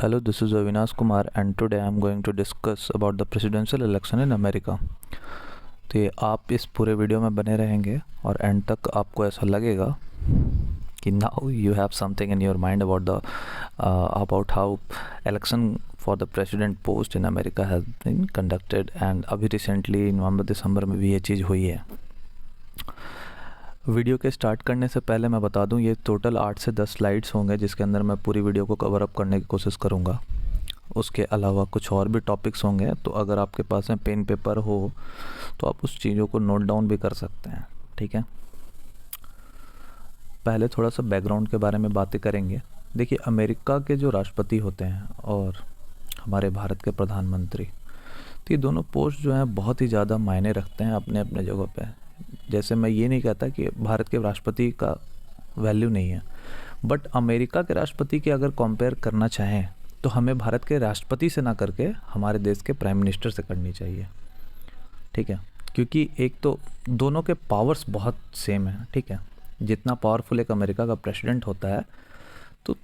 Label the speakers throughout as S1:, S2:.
S1: Hello, this is Avinash Kumar and today I am going to discuss about the presidential election in America। तो ये आप इस पूरे video में बने रहेंगे और एंड तक आपको ऐसा लगेगा कि now you have something in your mind about how election for the president post in America has been conducted. And अभी रिसेंटली नवंबर दिसंबर में भी ये चीज़ हुई है। वीडियो के स्टार्ट करने से पहले मैं बता दूं, ये टोटल 8 से 10 स्लाइड्स होंगे जिसके अंदर मैं पूरी वीडियो को कवर अप करने की कोशिश करूंगा। उसके अलावा कुछ और भी टॉपिक्स होंगे, तो अगर आपके पास में पेन पेपर हो तो आप उस चीज़ों को नोट डाउन भी कर सकते हैं। ठीक है, पहले थोड़ा सा बैकग्राउंड के बारे में बातें करेंगे। देखिए, अमेरिका के जो राष्ट्रपति होते हैं और हमारे भारत के प्रधानमंत्री, तो ये दोनों पोस्ट जो हैं बहुत ही ज़्यादा मायने रखते हैं अपने अपने जगह पे। जैसे मैं ये नहीं कहता कि भारत के राष्ट्रपति का वैल्यू नहीं है, बट अमेरिका के राष्ट्रपति के अगर कंपेयर करना चाहें तो हमें भारत के राष्ट्रपति से ना करके हमारे देश के प्राइम मिनिस्टर से करनी चाहिए। ठीक है, क्योंकि एक तो दोनों के पावर्स बहुत सेम है। ठीक है, जितना पावरफुल एक अमेरिका का प्रेसिडेंट होता है तो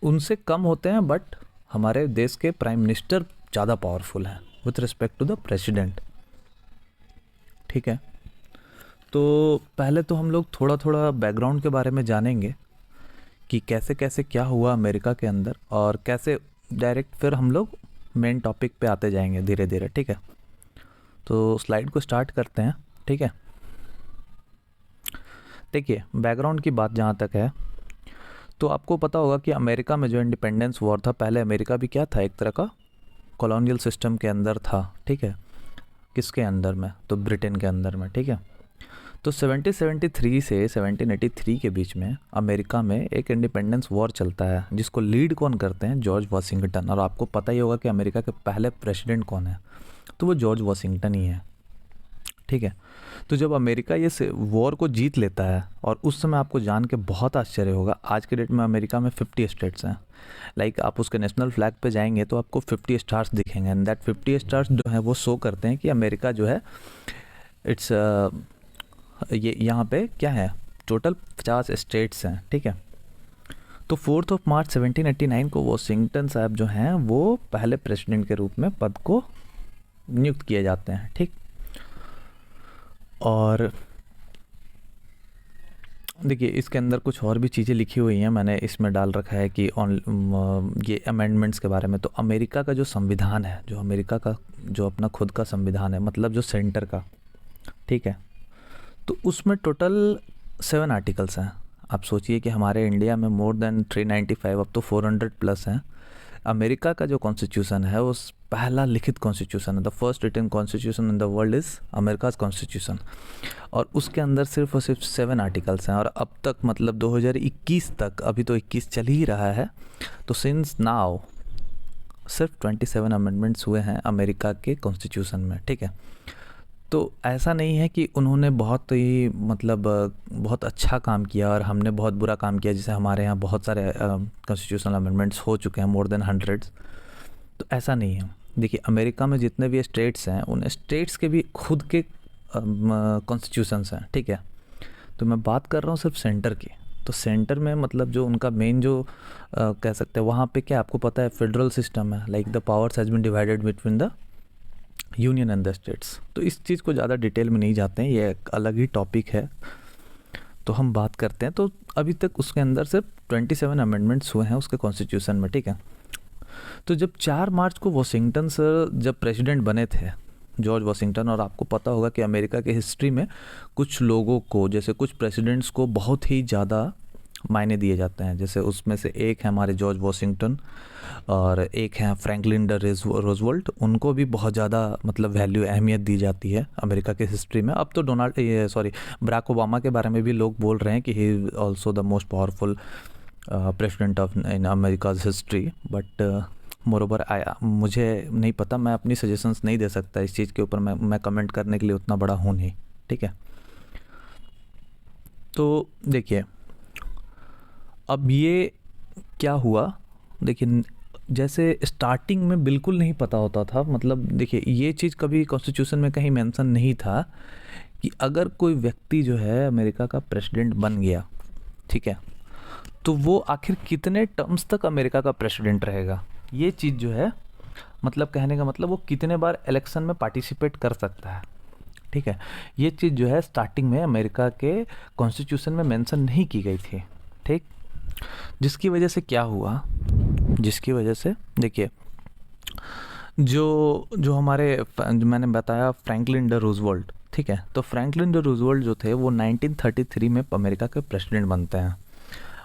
S1: उनसे कम होते हैं, बट हमारे देश के प्राइम मिनिस्टर ज़्यादा पावरफुल हैं with respect to the president. ठीक है, तो पहले तो हम लोग थोड़ा थोड़ा बैकग्राउंड के बारे में जानेंगे कि कैसे कैसे क्या हुआ अमेरिका के अंदर और कैसे डायरेक्ट फिर हम लोग मेन टॉपिक पे आते जाएंगे धीरे धीरे। ठीक है, तो स्लाइड को स्टार्ट करते हैं। ठीक है, देखिए बैकग्राउंड की बात जहाँ तक है तो आपको पता होगा कि अमेरिका में जो इंडिपेंडेंस वॉर था, पहले अमेरिका भी क्या था, एक तरह का कॉलोनियल सिस्टम के अंदर था। ठीक है, किसके अंदर में, तो ब्रिटेन के अंदर में। ठीक है, तो 1773 से 1783 के बीच में अमेरिका में एक इंडिपेंडेंस वॉर चलता है जिसको लीड कौन करते हैं, जॉर्ज वाशिंगटन। और आपको पता ही होगा कि अमेरिका के पहले प्रेसिडेंट कौन है, तो वो जॉर्ज वाशिंगटन ही है। ठीक है, तो जब अमेरिका ये वॉर को जीत लेता है, और उस समय आपको जान के बहुत आश्चर्य होगा, आज के डेट में अमेरिका में 50 स्टेट्स हैं। लाइक आप उसके नेशनल फ्लैग पे जाएंगे तो आपको 50 स्टार्स दिखेंगे, एंड दैट 50 स्टार्स जो है वो शो करते हैं कि अमेरिका जो है इट्स ये यहाँ पे क्या है, टोटल 50 स्टेट्स हैं। ठीक है, तो 4 मार्च 1789 को वाशिंगटन साहब जो हैं वो पहले प्रेसिडेंट के रूप में पद को नियुक्त किए जाते हैं। ठीक, और देखिए इसके अंदर कुछ और भी चीज़ें लिखी हुई हैं, मैंने इसमें डाल रखा है कि ये अमेंडमेंट्स के बारे में। तो अमेरिका का जो संविधान है, जो अमेरिका का जो अपना खुद का संविधान है, मतलब जो सेंटर का, ठीक है, तो उसमें टोटल 7 आर्टिकल्स हैं। आप सोचिए कि हमारे इंडिया में मोर देन 395, अब तो 400 प्लस हैं। अमेरिका का जो कॉन्स्टिट्यूशन है वो पहला लिखित कॉन्स्टिट्यूशन है। The first written constitution in the world is America's constitution, और उसके अंदर सिर्फ और सिर्फ 7 आर्टिकल्स हैं। और अब तक मतलब 2021 तक, अभी तो 21 चल ही रहा है, तो सिंस नाउ सिर्फ 27 अमेंडमेंट्स हुए हैं अमेरिका के कॉन्स्टिट्यूशन में। ठीक है, तो ऐसा नहीं है कि उन्होंने बहुत ही मतलब बहुत अच्छा काम किया और हमने बहुत बुरा काम किया। जैसे हमारे यहाँ बहुत सारे कॉन्स्टिट्यूशनल अमेंडमेंट्स हो चुके हैं, मोर देन 100, तो ऐसा नहीं है। देखिए अमेरिका में जितने भी स्टेट्स हैं उन स्टेट्स के भी खुद के कॉन्स्टिट्यूशंस हैं। ठीक है, तो मैं बात कर रहा हूँ सिर्फ सेंटर की। तो सेंटर में मतलब जो उनका मेन जो कह सकते हैं, वहाँ पे क्या आपको पता है, फेडरल सिस्टम है। Like the powers has been divided between the union and the states. तो इस चीज़ को ज़्यादा डिटेल में नहीं जाते हैं, ये एक अलग ही टॉपिक है, तो हम बात करते हैं। तो अभी तक उसके अंदर सिर्फ 27 अमेंडमेंट्स हुए हैं उसके कॉन्स्टिट्यूशन में। ठीक है, तो जब 4 मार्च को वाशिंगटन सर जब प्रेसिडेंट बने थे, जॉर्ज वाशिंगटन, और आपको पता होगा कि अमेरिका के हिस्ट्री में कुछ लोगों को, जैसे कुछ प्रेसिडेंट्स को बहुत ही ज़्यादा मायने दिए जाते हैं। जैसे उसमें से एक है हमारे जॉर्ज वाशिंगटन और एक है फ्रैंकलिन डी रोजवेल्ट। उनको भी बहुत ज़्यादा मतलब वैल्यू, अहमियत दी जाती है अमेरिका के हिस्ट्री में। अब तो बराक ओबामा के बारे में भी लोग बोल रहे हैं कि he is also the most powerful president of in America's history, but moreover मुझे नहीं पता, मैं अपनी सजेशंस नहीं दे सकता इस चीज़ के ऊपर, मैं कमेंट करने के लिए उतना बड़ा हूँ नहीं। ठीक है, तो देखिए अब ये क्या हुआ। देखिए जैसे स्टार्टिंग में बिल्कुल नहीं पता होता था, मतलब देखिए ये चीज़ कभी कॉन्स्टिट्यूशन में कहीं मेंशन नहीं था कि अगर कोई व्यक्ति जो है अमेरिका का प्रेसिडेंट बन गया, ठीक है, तो वो आखिर कितने टर्म्स तक अमेरिका का प्रेसिडेंट रहेगा। ये चीज़ जो है, मतलब कहने का मतलब वो कितने बार इलेक्शन में पार्टिसिपेट कर सकता है, ठीक है। ये चीज़ जो है स्टार्टिंग में अमेरिका के कॉन्स्टिट्यूशन में मेंशन नहीं की गई थी, ठीक। जिसकी वजह से क्या हुआ, जिसकी वजह से देखिए, जो जो हमारे जो मैंने बताया फ्रैंकलिन डी रूजवेल्ट, ठीक है। तो फ्रैंकलिन डी रूजवेल्ट जो थे वो 1933 में अमेरिका के प्रेसिडेंट बनते हैं,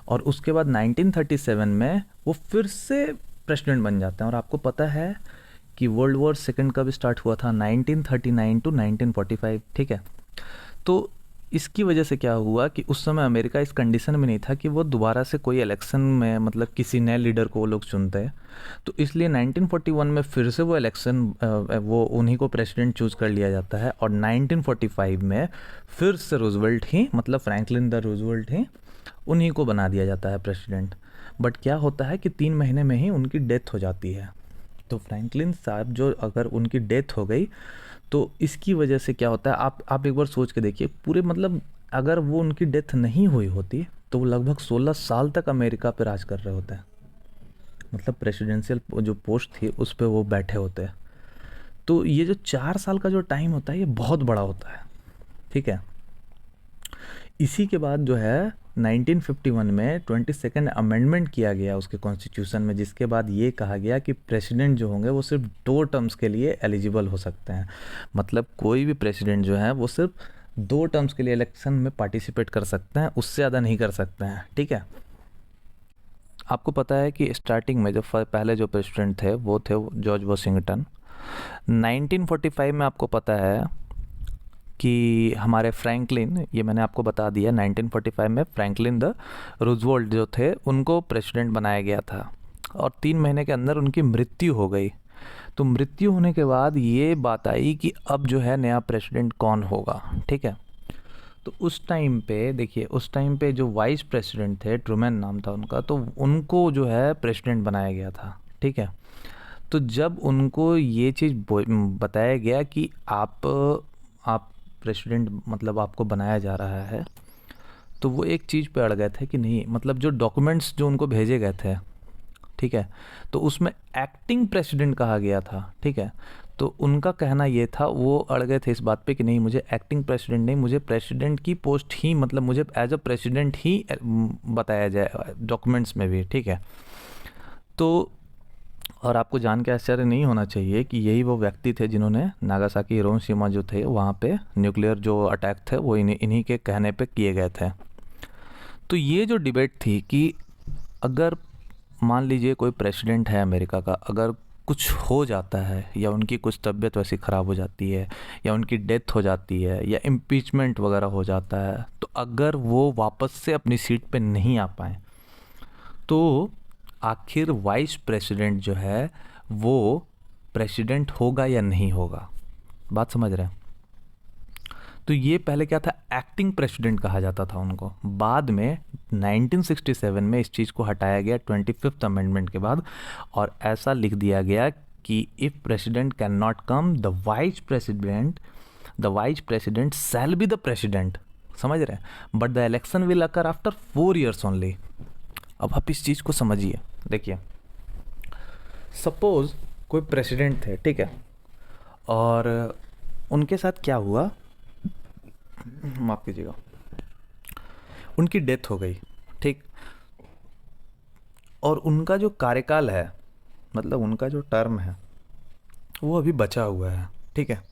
S1: और उसके बाद 1937 में वो फिर से प्रेसिडेंट बन जाते हैं। और आपको पता है कि वर्ल्ड वॉर सेकंड कब स्टार्ट हुआ था, 1939 टू 1945, ठीक है। तो इसकी वजह से क्या हुआ कि उस समय अमेरिका इस कंडीशन में नहीं था कि वो दोबारा से कोई इलेक्शन में मतलब किसी नए लीडर को वो लोग चुनते हैं। तो इसलिए 1941 में फिर से वो इलेक्शन वो उन्हीं को प्रेसिडेंट चूज़ कर लिया जाता है, और 1945 में फिर से रूजवेल्ट ही, मतलब फ्रैंकलिन द रूजवेल्ट ही, उन्हीं को बना दिया जाता है प्रेसिडेंट। बट क्या होता है कि 3 महीने में ही उनकी डेथ हो जाती है। तो फ्रैंकलिन साहब जो, अगर उनकी डेथ हो गई तो इसकी वजह से क्या होता है, आप एक बार सोच के देखिए, पूरे मतलब अगर वो उनकी डेथ नहीं हुई होती तो वो लगभग 16 साल तक अमेरिका पे राज कर रहे होते हैं, मतलब प्रेसिडेंशियल जो पोस्ट थी उस पे वो बैठे होते हैं। तो ये जो 4 साल का जो टाइम होता है ये बहुत बड़ा होता है, ठीक है। इसी के बाद जो है 1951 में 22nd अमेंडमेंट किया गया उसके कॉन्स्टिट्यूशन में, जिसके बाद ये कहा गया कि प्रेसिडेंट जो होंगे वो सिर्फ 2 टर्म्स के लिए एलिजिबल हो सकते हैं। मतलब कोई भी प्रेसिडेंट जो है वो सिर्फ 2 टर्म्स के लिए इलेक्शन में पार्टिसिपेट कर सकते हैं, उससे ज़्यादा नहीं कर सकते हैं, ठीक है। आपको पता है कि स्टार्टिंग में जो पहले जो प्रेसिडेंट थे वो थे जॉर्ज वॉशिंगटन। 1945 में आपको पता है कि हमारे फ्रैंकलिन, ये मैंने आपको बता दिया, 1945 में फ्रैंकलिन द रूजवेल्ट जो थे उनको प्रेसिडेंट बनाया गया था, और 3 महीने के अंदर उनकी मृत्यु हो गई। तो मृत्यु होने के बाद ये बात आई कि अब जो है नया प्रेसिडेंट कौन होगा, ठीक है। तो उस टाइम पे देखिए, उस टाइम पे जो वाइस प्रेसिडेंट थे, ट्रूमैन नाम था उनका, तो उनको जो है प्रेसिडेंट बनाया गया था, ठीक है। तो जब उनको ये चीज़ बताया गया कि आप प्रेसिडेंट मतलब आपको बनाया जा रहा है, तो वो एक चीज़ पे अड़ गए थे कि नहीं, मतलब जो डॉक्यूमेंट्स जो उनको भेजे गए थे, ठीक है, तो उसमें एक्टिंग प्रेसिडेंट कहा गया था, ठीक है। तो उनका कहना ये था, वो अड़ गए थे इस बात पे कि नहीं, मुझे एक्टिंग प्रेसिडेंट नहीं, मुझे प्रेसिडेंट की पोस्ट ही, मतलब मुझे एज अ प्रेसिडेंट ही बताया जाए डॉक्यूमेंट्स में भी, ठीक है। तो और आपको जान के आश्चर्य नहीं होना चाहिए कि यही वो व्यक्ति थे जिन्होंने नागासाकी हिरोशिमा जो थे वहाँ पे न्यूक्लियर जो अटैक थे वो इन्हीं के कहने पे किए गए थे। तो ये जो डिबेट थी कि अगर मान लीजिए कोई प्रेसिडेंट है अमेरिका का, अगर कुछ हो जाता है या उनकी कुछ तबीयत वैसी ख़राब हो जाती है या उनकी डेथ हो जाती है या इम्पीचमेंट वगैरह हो जाता है, तो अगर वो वापस से अपनी सीट पे नहीं आ पाए तो आखिर वाइस प्रेसिडेंट जो है वो प्रेसिडेंट होगा या नहीं होगा। बात समझ रहे हैं। तो ये पहले क्या था, एक्टिंग प्रेसिडेंट कहा जाता था उनको। बाद में 1967 में इस चीज़ को हटाया गया 25th अमेंडमेंट के बाद, और ऐसा लिख दिया गया कि if president can not come, the vice president shall be the president. समझ रहे हैं। But the election will occur after 4 years only. अब आप इस चीज़ को समझिए। देखिए, सपोज कोई प्रेसिडेंट थे, ठीक है, और उनके साथ क्या हुआ, माफ़ कीजिएगा, उनकी डेथ हो गई, ठीक, और उनका जो कार्यकाल है, मतलब उनका जो टर्म है वो अभी बचा हुआ है, ठीक है।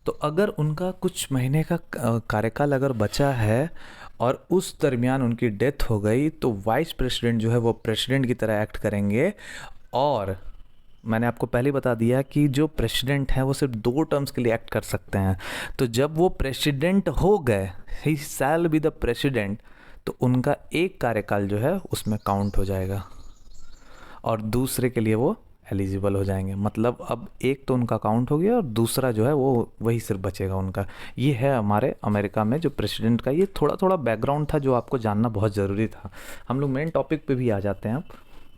S1: तो अगर उनका कुछ महीने का कार्यकाल अगर बचा है और उस दरमियान उनकी डेथ हो गई, तो वाइस प्रेसिडेंट जो है वो प्रेसिडेंट की तरह एक्ट करेंगे। और मैंने आपको पहले बता दिया कि जो प्रेसिडेंट हैं वो सिर्फ 2 टर्म्स के लिए एक्ट कर सकते हैं। तो जब वो प्रेसिडेंट हो गए, ही शैल बी द प्रेसिडेंट, तो उनका एक कार्यकाल जो है उसमें काउंट हो जाएगा और दूसरे के लिए वो एलिजिबल हो जाएंगे। मतलब अब एक तो उनका काउंट हो गया और दूसरा जो है वो वही सिर्फ बचेगा उनका। ये है हमारे अमेरिका में जो प्रेसिडेंट का। ये थोड़ा थोड़ा बैकग्राउंड था जो आपको जानना बहुत ज़रूरी था। हम लोग मेन टॉपिक पे भी आ जाते हैं अब,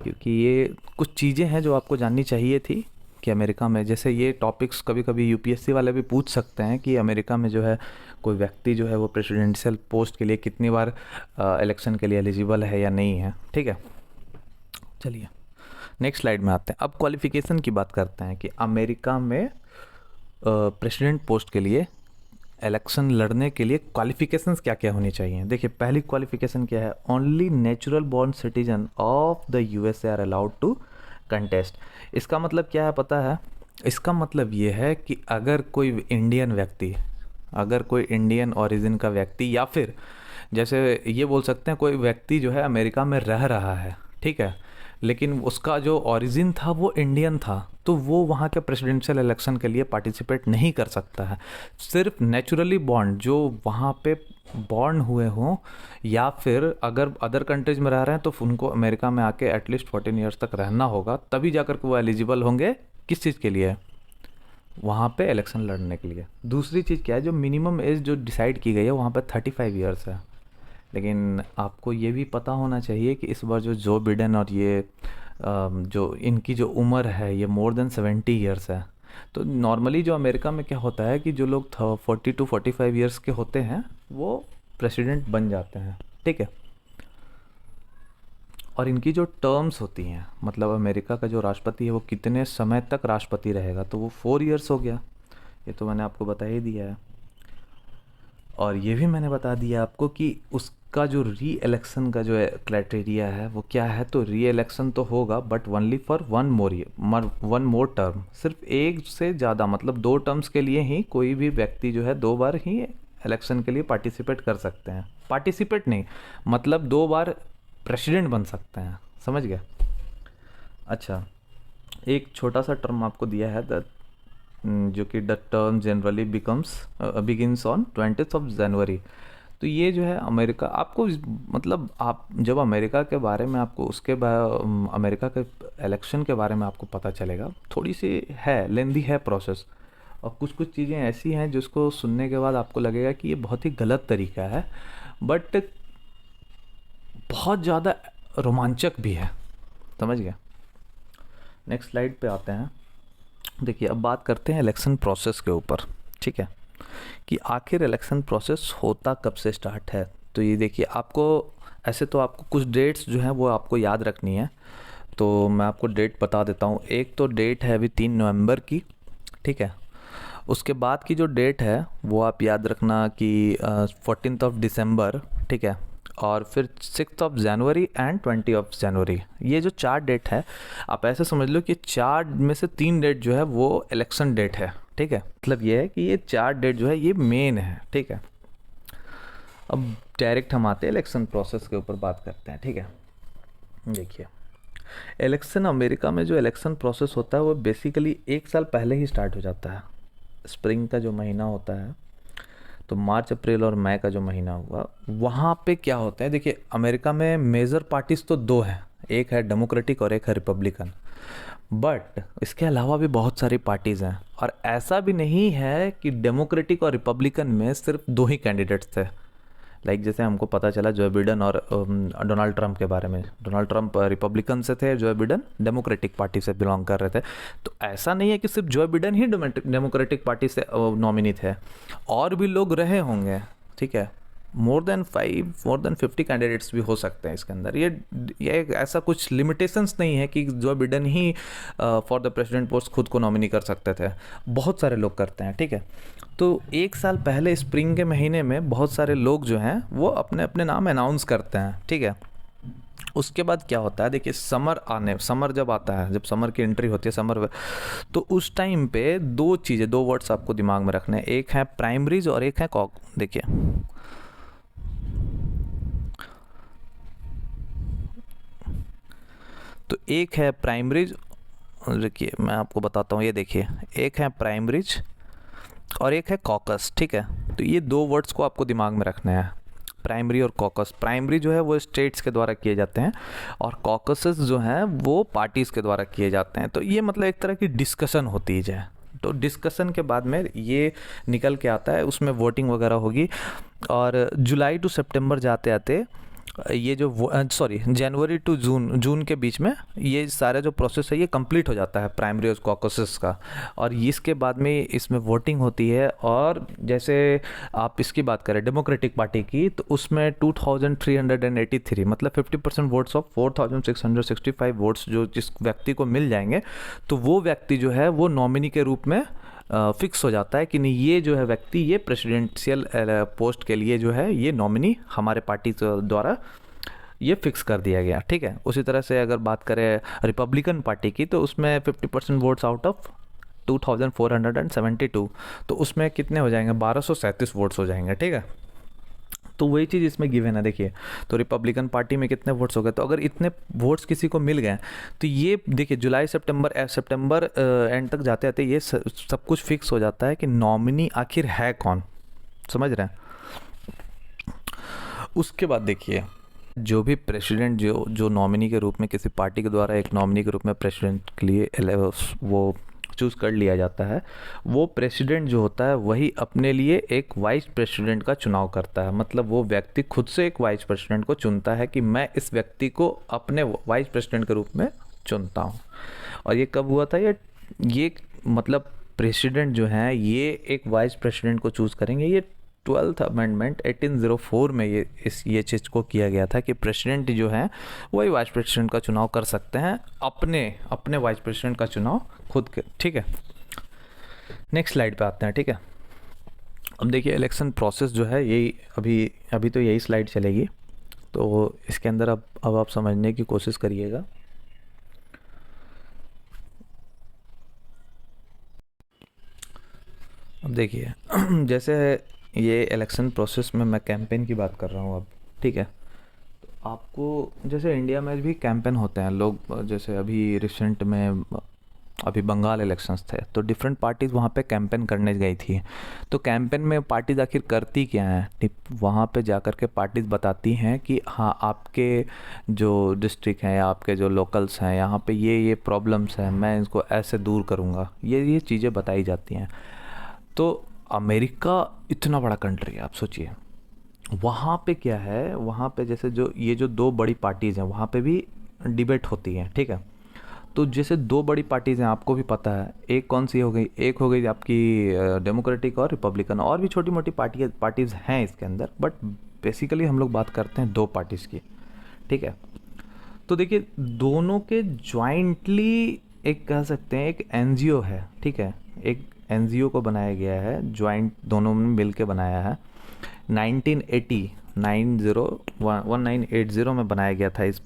S1: क्योंकि ये कुछ चीज़ें हैं जो आपको जाननी चाहिए थी कि अमेरिका में, जैसे ये टॉपिक्स कभी कभी यूपीएससी वाले भी पूछ सकते हैं कि अमेरिका में जो है कोई व्यक्ति जो है वो प्रेसिडेंशियल पोस्ट के लिए कितनी बार इलेक्शन के लिए एलिजिबल है या नहीं है, ठीक है। चलिए नेक्स्ट स्लाइड में आते हैं। अब क्वालिफिकेशन की बात करते हैं कि अमेरिका में प्रेसिडेंट पोस्ट के लिए इलेक्शन लड़ने के लिए क्वालिफिकेशंस क्या क्या होनी चाहिए। देखिए पहली क्वालिफिकेशन क्या है, only natural born citizen of the USA are allowed to contest. इसका मतलब क्या है पता है? इसका मतलब ये है कि अगर कोई इंडियन व्यक्ति, अगर कोई इंडियन ओरिजिन का व्यक्ति, या फिर जैसे ये बोल सकते हैं कोई व्यक्ति जो है अमेरिका में रह रहा है, ठीक है, लेकिन उसका जो ओरिजिन था वो इंडियन था, तो वो वहाँ के प्रेसिडेंशियल इलेक्शन के लिए पार्टिसिपेट नहीं कर सकता है। सिर्फ नेचुरली बॉर्न जो वहाँ पे बॉर्न हुए हों, या फिर अगर अदर कंट्रीज में रह रहे हैं तो उनको अमेरिका में आके एटलीस्ट 14 ईयर्स तक रहना होगा, तभी जाकर के वो एलिजिबल होंगे किस चीज़ के लिए, वहाँ पे इलेक्शन लड़ने के लिए। दूसरी चीज़ क्या है, जो मिनिमम एज जो डिसाइड की गई है वहाँ पे 35 ईयर्स है। लेकिन आपको ये भी पता होना चाहिए कि इस बार जो बिडेन और ये जो इनकी जो उम्र है ये मोर देन 70 ईयर्स है। तो नॉर्मली जो अमेरिका में क्या होता है कि जो लोग 40 to 45 ईयर्स के होते हैं वो प्रेसिडेंट बन जाते हैं, ठीक है। और इनकी जो टर्म्स होती हैं, मतलब अमेरिका का जो राष्ट्रपति है वो कितने समय तक राष्ट्रपति रहेगा, तो वो 4 ईयर्स हो गया, ये तो मैंने आपको बता ही दिया है। और ये भी मैंने बता दिया आपको कि उसका जो री इलेक्शन का जो क्राइटेरिया है वो क्या है। तो री इलेक्शन तो होगा but only for one more term, सिर्फ एक से ज़्यादा, मतलब 2 टर्म्स के लिए ही कोई भी व्यक्ति जो है 2 बार ही इलेक्शन के लिए पार्टिसिपेट कर सकते हैं। पार्टिसिपेट नहीं, मतलब 2 बार प्रेसिडेंट बन सकते हैं, समझ गया। अच्छा, एक छोटा सा टर्म आपको दिया है जो कि the term generally begins on 20th of January। तो ये जो है अमेरिका, आपको मतलब आप जब अमेरिका के बारे में आपको अमेरिका के इलेक्शन के बारे में आपको पता चलेगा, थोड़ी सी है लेंदी है प्रोसेस, और कुछ चीज़ें ऐसी हैं जिसको सुनने के बाद आपको लगेगा कि ये बहुत ही गलत तरीका है, बट बहुत ज़्यादा रोमांचक भी है, समझ गया। नेक्स्ट स्लाइड पे आते हैं। देखिए अब बात करते हैं इलेक्शन प्रोसेस के ऊपर, ठीक है, कि आखिर इलेक्शन प्रोसेस होता कब से स्टार्ट है। तो ये देखिए, आपको ऐसे तो आपको कुछ डेट्स जो हैं वो आपको याद रखनी है, तो मैं आपको डेट बता देता हूँ। एक तो डेट है अभी 3 नवंबर की, ठीक है। उसके बाद की जो डेट है वो आप याद रखना कि 14th of December, ठीक है। और फिर 6th of January and 20th of January, ये जो 4 डेट है आप ऐसे समझ लो कि 4 में से 3 डेट जो है वो इलेक्शन डेट है, ठीक है। मतलब ये है कि ये 4 डेट जो है ये मेन है, ठीक है। अब डायरेक्ट हम आते हैं इलेक्शन प्रोसेस के ऊपर बात करते हैं, ठीक है। देखिए इलेक्शन, अमेरिका में जो इलेक्शन प्रोसेस होता है वो बेसिकली 1 साल पहले ही स्टार्ट हो जाता है। स्प्रिंग का जो महीना होता है, तो मार्च, अप्रैल और मई का जो महीना हुआ, वहाँ पे क्या होता है, देखिए अमेरिका में मेजर पार्टीज तो 2 हैं, एक है डेमोक्रेटिक और एक है रिपब्लिकन, बट इसके अलावा भी बहुत सारी पार्टीज़ हैं। और ऐसा भी नहीं है कि डेमोक्रेटिक और रिपब्लिकन में सिर्फ 2 ही कैंडिडेट्स थे। लाइक जैसे हमको पता चला जो बिडेन और डोनाल्ड ट्रंप के बारे में, डोनाल्ड ट्रंप रिपब्लिकन से थे, जो बिडेन डेमोक्रेटिक पार्टी से बिलोंग कर रहे थे। तो ऐसा नहीं है कि सिर्फ जो बिडेन ही डेमोक्रेटिक पार्टी से नॉमिनी थे, और भी लोग रहे होंगे, ठीक है। मोर देन 50 कैंडिडेट्स भी हो सकते हैं इसके अंदर। ये ऐसा कुछ लिमिटेशंस नहीं है कि Joe Biden he for the president post खुद को नॉमिनी कर सकते थे, बहुत सारे लोग करते हैं, ठीक है। तो 1 साल पहले स्प्रिंग के महीने में बहुत सारे लोग जो हैं वो अपने अपने नाम अनाउंस करते हैं, ठीक है। उसके बाद क्या होता है, देखिए समर जब आता है, जब समर की एंट्री होती है, समर, तो उस टाइम पे 2 चीज़ें, 2 वर्ड्स आपको दिमाग में रखने हैं, एक है प्राइमरीज और एक है देखिए तो एक है प्राइमरीज, देखिए मैं आपको बताता हूँ, ये देखिए एक है प्राइमरीज और एक है कॉकस, ठीक है। तो ये 2 वर्ड्स को आपको दिमाग में रखना है, प्राइमरी और कॉकस। प्राइमरी जो है वो स्टेट्स के द्वारा किए जाते हैं, और कॉकसेस जो हैं वो पार्टीज़ के द्वारा किए जाते हैं। तो ये मतलब एक तरह की डिस्कशन होती है। तो डिस्कशन के बाद में ये निकल के आता है, उसमें वोटिंग वगैरह होगी, और जुलाई टू सितंबर जाते आते ये जो सॉरी जनवरी टू जून, जून के बीच में ये सारा जो प्रोसेस है ये कंप्लीट हो जाता है प्राइमरी और कॉकसेस का। और इसके बाद में इसमें वोटिंग होती है। और जैसे आप इसकी बात करें डेमोक्रेटिक पार्टी की, तो उसमें 2383 मतलब 50% वोट्स ऑफ 4665 वोट्स जो जिस व्यक्ति को मिल जाएंगे, तो वो व्यक्ति जो है वो नॉमिनी के रूप में फिक्स हो जाता है कि नहीं, ये जो है व्यक्ति ये प्रेसिडेंशियल पोस्ट के लिए जो है ये नॉमिनी हमारे पार्टी द्वारा ये फिक्स कर दिया गया। ठीक है। उसी तरह से अगर बात करें रिपब्लिकन पार्टी की, तो उसमें 50% वोट्स आउट ऑफ 2472, तो उसमें कितने हो जाएंगे, 1237 वोट्स हो जाएंगे। ठीक है। तो वही चीज़ इसमें गिवन है। देखिए, तो रिपब्लिकन पार्टी में कितने वोट्स हो गए, तो अगर इतने वोट्स किसी को मिल गए तो ये देखिए जुलाई सितंबर एंड तक जाते जाते ये सब कुछ फिक्स हो जाता है कि नॉमिनी आखिर है कौन। समझ रहे हैं। उसके बाद देखिए, जो भी प्रेसिडेंट जो जो नॉमिनी के रूप में किसी पार्टी के द्वारा एक नॉमिनी के रूप में प्रेसिडेंट के लिए वो चूज़ कर लिया जाता है, वो प्रेसिडेंट जो होता है वही अपने लिए एक वाइस प्रेसिडेंट का चुनाव करता है। मतलब वो व्यक्ति खुद से एक वाइस प्रेसिडेंट को चुनता है कि मैं इस व्यक्ति को अपने वाइस प्रेसिडेंट के रूप में चुनता हूँ। और ये कब हुआ था, ये मतलब प्रेसिडेंट जो हैं ये एक वाइस प्रेसिडेंट को चूज़ करेंगे। ये 12th अमेंडमेंट 1804 में ये चीज़ को किया गया था कि प्रेसिडेंट जो है वही वाइस प्रेसिडेंट का चुनाव कर सकते हैं, अपने वाइस प्रेसिडेंट का चुनाव खुद के। ठीक है। नेक्स्ट स्लाइड पे आते हैं। ठीक है। अब देखिए इलेक्शन प्रोसेस जो है यही अभी तो यही स्लाइड चलेगी, तो इसके अंदर अब आप समझने की कोशिश करिएगा। अब देखिए जैसे ये इलेक्शन प्रोसेस में मैं कैंपेन की बात कर रहा हूँ अब। ठीक है। तो आपको जैसे इंडिया में भी कैंपेन होते हैं, लोग जैसे अभी रिसेंट में अभी बंगाल इलेक्शंस थे, तो डिफरेंट पार्टीज़ वहाँ पे कैंपेन करने गई थी। तो कैंपेन में पार्टीज़ आखिर करती क्या हैं, वहाँ पे जाकर के पार्टीज़ बताती हैं कि हाँ आपके जो डिस्ट्रिक्ट हैं या आपके जो लोकल्स हैं यहाँ पे ये प्रॉब्लम्स हैं, मैं इसको ऐसे दूर करूँगा, ये चीज़ें बताई जाती हैं। तो अमेरिका इतना बड़ा कंट्री है, आप सोचिए वहाँ पे क्या है, वहाँ पे जैसे जो दो बड़ी पार्टीज़ हैं वहाँ पे भी डिबेट होती है। ठीक है। तो जैसे दो बड़ी पार्टीज़ हैं, आपको भी पता है, एक कौन सी हो गई, एक हो गई आपकी डेमोक्रेटिक और रिपब्लिकन, और भी छोटी मोटी पार्टीज़ हैं इसके अंदर, बट बेसिकली हम लोग बात करते हैं दो पार्टीज़ की। ठीक है। तो देखिए दोनों के जॉइंटली एक कह सकते हैं एक एनजीओ है। ठीक है। एक एनजीओ को बनाया गया है, जॉइंट दोनों ने मिल के बनाया है। 1980 में बनाया गया था इस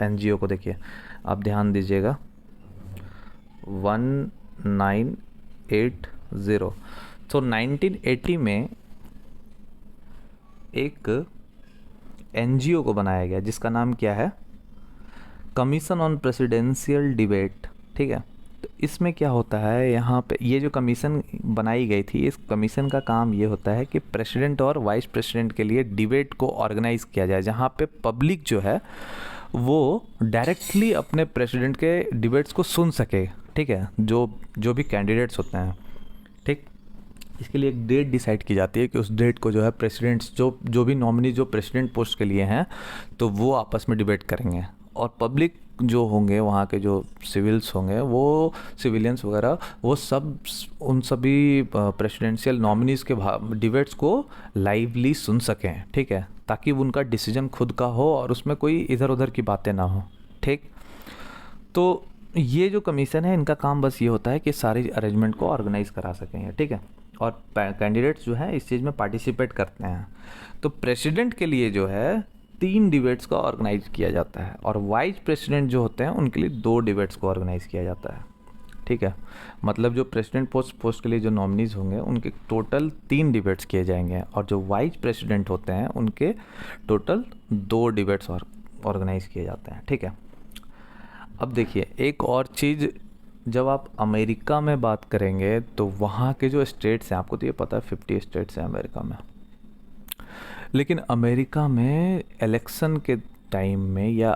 S1: एनजीओ को। देखिए आप ध्यान दीजिएगा 1980। तो 1980 में एक एनजीओ को बनाया गया जिसका नाम क्या है, कमीशन ऑन प्रेसिडेंशियल डिबेट। ठीक है। तो इसमें क्या होता है, यहाँ पे ये जो कमीशन बनाई गई थी, इस कमीशन का काम ये होता है कि प्रेसिडेंट और वाइस प्रेसिडेंट के लिए डिबेट को ऑर्गेनाइज किया जाए, जहाँ पे पब्लिक जो है वो डायरेक्टली अपने प्रेसिडेंट के डिबेट्स को सुन सके। ठीक है। जो भी कैंडिडेट्स होते हैं। ठीक। इसके लिए एक डेट डिसाइड की जाती है कि उस डेट को जो है प्रेसिडेंट्स जो भी नॉमिनी जो प्रेसिडेंट पोस्ट के लिए हैं तो वो आपस में डिबेट करेंगे, और पब्लिक जो होंगे वहाँ के जो सिविल्स होंगे, वो सिविलियंस वगैरह, वो सब उन सभी प्रेसिडेंशियल नॉमिनीज़ के डिबेट्स को लाइवली सुन सकें। ठीक है। ताकि उनका डिसीजन खुद का हो और उसमें कोई इधर उधर की बातें ना हो। ठीक। तो ये जो कमीशन है इनका काम बस ये होता है कि सारी अरेंजमेंट को ऑर्गेनाइज करा सकें। ठीक है। और कैंडिडेट्स जो है इस चीज़ में पार्टिसिपेट करते हैं। तो प्रेसिडेंट के लिए जो है 3 डिबेट्स का ऑर्गेनाइज किया जाता है, और वाइस प्रेसिडेंट जो होते हैं उनके लिए 2 डिबेट्स को ऑर्गेनाइज किया जाता है। ठीक है। मतलब जो प्रेसिडेंट पोस्ट के लिए जो नॉमिनीज़ होंगे उनके टोटल 3 डिबेट्स किए जाएंगे, और जो वाइस प्रेसिडेंट होते हैं उनके टोटल 2 डिबेट्स ऑर्गेनाइज किए जाते हैं। ठीक है। अब देखिए एक और चीज़, जब आप अमेरिका में बात करेंगे तो वहाँ के जो स्टेट्स हैं, आपको तो ये पता है 50 स्टेट्स हैं अमेरिका में, लेकिन अमेरिका में इलेक्शन के टाइम में या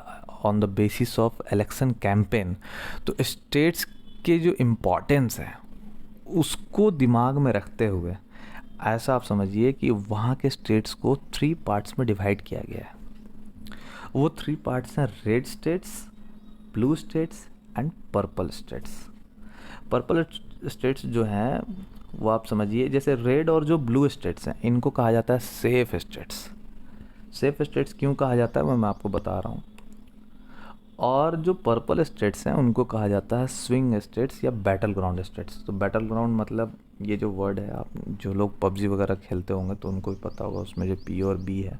S1: on the basis of election campaign, तो स्टेट्स के जो इम्पोर्टेंस है उसको दिमाग में रखते हुए ऐसा आप समझिए कि वहाँ के स्टेट्स को 3 पार्ट्स में डिवाइड किया गया है। वो 3 पार्ट्स हैं, red states, blue states and purple states. Purple states जो हैं वो आप समझिए, जैसे रेड और जो ब्लू स्टेट्स हैं इनको कहा जाता है सेफ स्टेट्स। सेफ स्टेट्स क्यों कहा जाता है वो मैं आपको बता रहा हूँ। और जो पर्पल स्टेट्स हैं उनको कहा जाता है स्विंग स्टेट्स या बैटल ग्राउंड स्टेट्स। तो बैटल ग्राउंड मतलब ये जो वर्ड है, आप जो लोग पबजी वगैरह खेलते होंगे तो उनको भी पता होगा, उसमें जो पी और बी है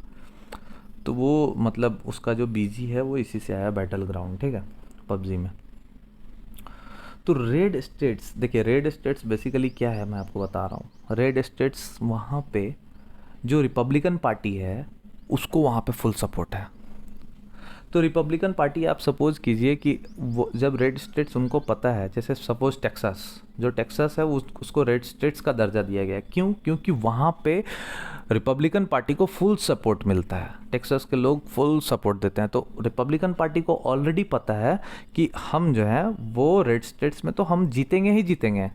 S1: तो वो मतलब उसका जो बीजी है वो इसी से आया, बैटल ग्राउंड, ठीक है, पबजी में। तो रेड स्टेट्स, देखिए रेड स्टेट्स बेसिकली क्या है मैं आपको बता रहा हूँ। रेड स्टेट्स वहाँ पे जो रिपब्लिकन पार्टी है उसको वहाँ पे फुल सपोर्ट है। तो रिपब्लिकन पार्टी, आप सपोज कीजिए कि वो जब रेड स्टेट्स उनको पता है, जैसे सपोज टेक्सास, जो टेक्सास है उसको रेड स्टेट्स का दर्जा दिया गया। क्यों? क्योंकि वहाँ पे रिपब्लिकन पार्टी को फुल सपोर्ट मिलता है, टेक्सास के लोग फुल सपोर्ट देते हैं। तो रिपब्लिकन पार्टी को ऑलरेडी पता है कि हम जो है वो रेड स्टेट्स में तो हम जीतेंगे ही जीतेंगे।